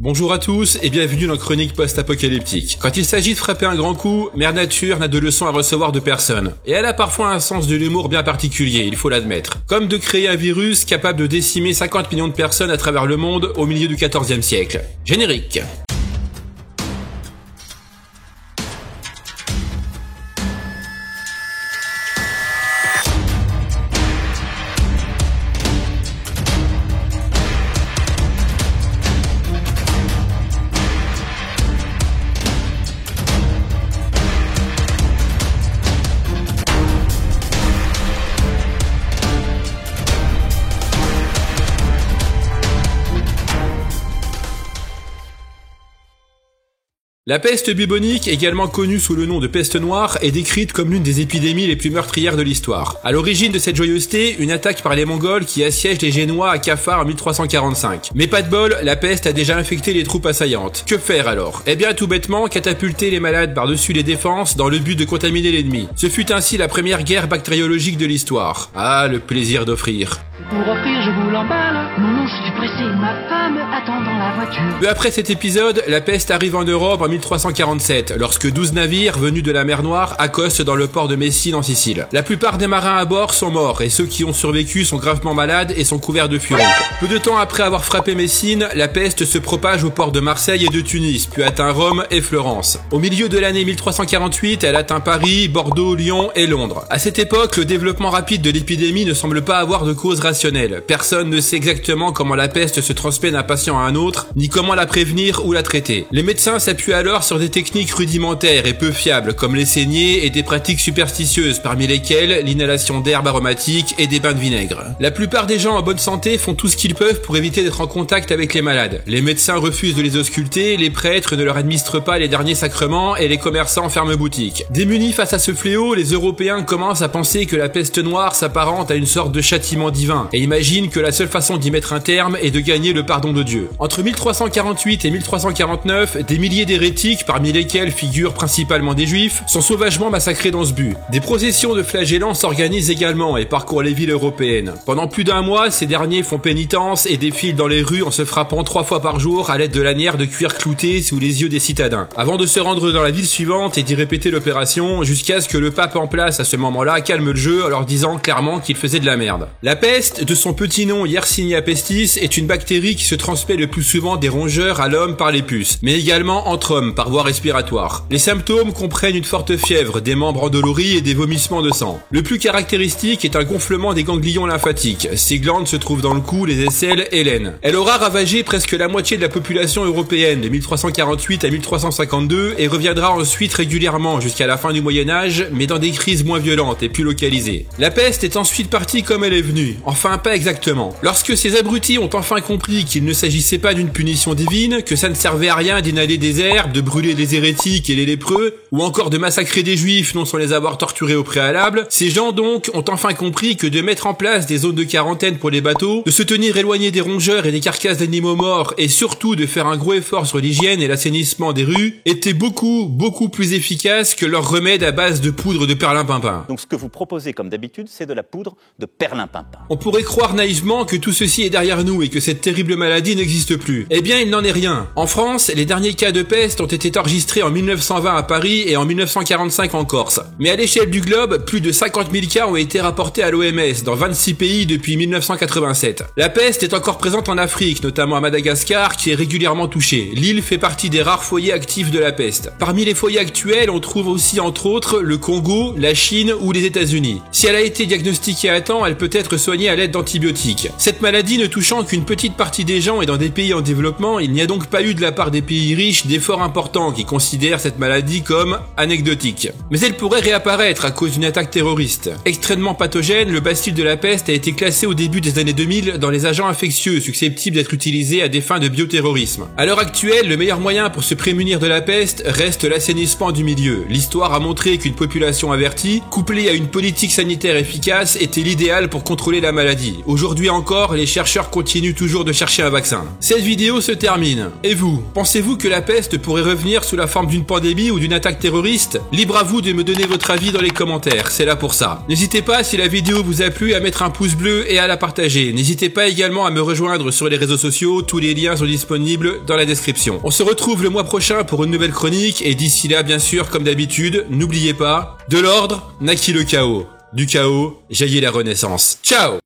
Bonjour à tous et bienvenue dans Chronique Post-Apocalyptique. Quand il s'agit de frapper un grand coup, Mère Nature n'a de leçons à recevoir de personne. Et elle a parfois un sens de l'humour bien particulier, il faut l'admettre. Comme de créer un virus capable de décimer 50 millions de personnes à travers le monde au milieu du XIVe siècle. Générique. La peste bubonique, également connue sous le nom de peste noire, est décrite comme l'une des épidémies les plus meurtrières de l'histoire. À l'origine de cette joyeuseté, une attaque par les Mongols qui assiègent les Génois à Cafar en 1345. Mais pas de bol, la peste a déjà infecté les troupes assaillantes. Que faire alors? Eh bien tout bêtement, catapulter les malades par-dessus les défenses dans le but de contaminer l'ennemi. Ce fut ainsi la première guerre bactériologique de l'histoire. Ah, le plaisir d'offrir. Pour offrir, je vous l'emballe. Non, je suis pressé, ma femme attend dans la voiture. Peu après cet épisode, la peste arrive en Europe en 1347, lorsque 12 navires venus de la mer Noire accostent dans le port de Messine en Sicile. La plupart des marins à bord sont morts, et ceux qui ont survécu sont gravement malades et sont couverts de furoncles. Peu de temps après avoir frappé Messine, la peste se propage au port de Marseille et de Tunis, puis atteint Rome et Florence. Au milieu de l'année 1348, elle atteint Paris, Bordeaux, Lyon et Londres. À cette époque, le développement rapide de l'épidémie ne semble pas avoir de cause rationnelle. Personne ne sait exactement comment la peste se transmet d'un patient à un autre, ni comment la prévenir ou la traiter. Les médecins s'appuient alors sur des techniques rudimentaires et peu fiables, comme les saignées et des pratiques superstitieuses, parmi lesquelles l'inhalation d'herbes aromatiques et des bains de vinaigre. La plupart des gens en bonne santé font tout ce qu'ils peuvent pour éviter d'être en contact avec les malades. Les médecins refusent de les ausculter, les prêtres ne leur administrent pas les derniers sacrements et les commerçants ferment boutique. Démunis face à ce fléau, les Européens commencent à penser que la peste noire s'apparente à une sorte de châtiment divin, et imaginent que la seule façon d'y mettre un terme est de gagner le pardon de Dieu. Entre 1348 et 1349, des milliers d'hérétiques, parmi lesquels figurent principalement des juifs, sont sauvagement massacrés dans ce but. Des processions de flagellants s'organisent également et parcourent les villes européennes. Pendant plus d'un mois, ces derniers font pénitence et défilent dans les rues en se frappant 3 fois par jour à l'aide de lanières de cuir cloutées sous les yeux des citadins, avant de se rendre dans la ville suivante et d'y répéter l'opération jusqu'à ce que le pape en place à ce moment-là calme le jeu en leur disant clairement qu'il faisait de la merde. La peste, de son petit nom Yersinia pestis, est une bactérie qui se transmet le plus souvent des rongeurs à l'homme par les puces, mais également entre hommes par voie respiratoire. Les symptômes comprennent une forte fièvre, des membres endoloris et des vomissements de sang. Le plus caractéristique est un gonflement des ganglions lymphatiques. Ces glandes se trouvent dans le cou, les aisselles et l'aine. Elle aura ravagé presque la moitié de la population européenne de 1348 à 1352 et reviendra ensuite régulièrement jusqu'à la fin du Moyen-Âge, mais dans des crises moins violentes et plus localisées. La peste est ensuite partie comme elle est venue. Enfin, pas exactement. Lorsque ces abrutis ont enfin compris qu'il ne s'agissait pas d'une punition divine, que ça ne servait à rien d'inhaler des herbes, de brûler les hérétiques et les lépreux, ou encore de massacrer des juifs non sans les avoir torturés au préalable, ces gens donc ont enfin compris que de mettre en place des zones de quarantaine pour les bateaux, de se tenir éloignés des rongeurs et des carcasses d'animaux morts, et surtout de faire un gros effort sur l'hygiène et l'assainissement des rues, était beaucoup plus efficace que leur remède à base de poudre de perlimpinpin. Donc ce que vous proposez comme d'habitude, c'est de la poudre de perlimpinpin. On pourrait croire naïvement que tout ceci est derrière nous et que cette terrible maladie n'existe plus. Eh bien, il n'en est rien. En France, les derniers cas de peste ont été enregistrés en 1920 à Paris et en 1945 en Corse. Mais à l'échelle du globe, plus de 50 000 cas ont été rapportés à l'OMS dans 26 pays depuis 1987. La peste est encore présente en Afrique, notamment à Madagascar, qui est régulièrement touchée. L'île fait partie des rares foyers actifs de la peste. Parmi les foyers actuels, on trouve aussi entre autres le Congo, la Chine ou les États-Unis. Si elle a été diagnostiquée à temps, elle peut être soignée à l'aide d'antibiotiques. Cette maladie ne touchant qu'une petite partie des gens et dans des pays en développement, il n'y a donc pas eu de la part des pays riches d'efforts importants qui considèrent cette maladie comme anecdotique. Mais elle pourrait réapparaître à cause d'une attaque terroriste. Extrêmement pathogène, le bacille de la peste a été classé au début des années 2000 dans les agents infectieux susceptibles d'être utilisés à des fins de bioterrorisme. À l'heure actuelle, le meilleur moyen pour se prémunir de la peste reste l'assainissement du milieu. L'histoire a montré qu'une population avertie, couplée à une politique sanitaire efficace, était l'idéal pour contrôler la maladie. Aujourd'hui encore, les chercheurs continuent toujours de chercher un vaccin. Cette vidéo se termine. Et vous, pensez-vous que la peste pourrait revenir sous la forme d'une pandémie ou d'une attaque terroriste? Libre à vous de me donner votre avis dans les commentaires, c'est là pour ça. N'hésitez pas, si la vidéo vous a plu, à mettre un pouce bleu et à la partager. N'hésitez pas également à me rejoindre sur les réseaux sociaux, tous les liens sont disponibles dans la description. On se retrouve le mois prochain pour une nouvelle chronique, et d'ici là, bien sûr, comme d'habitude, n'oubliez pas, de l'ordre naquit le chaos. Du chaos jaillit la renaissance. Ciao!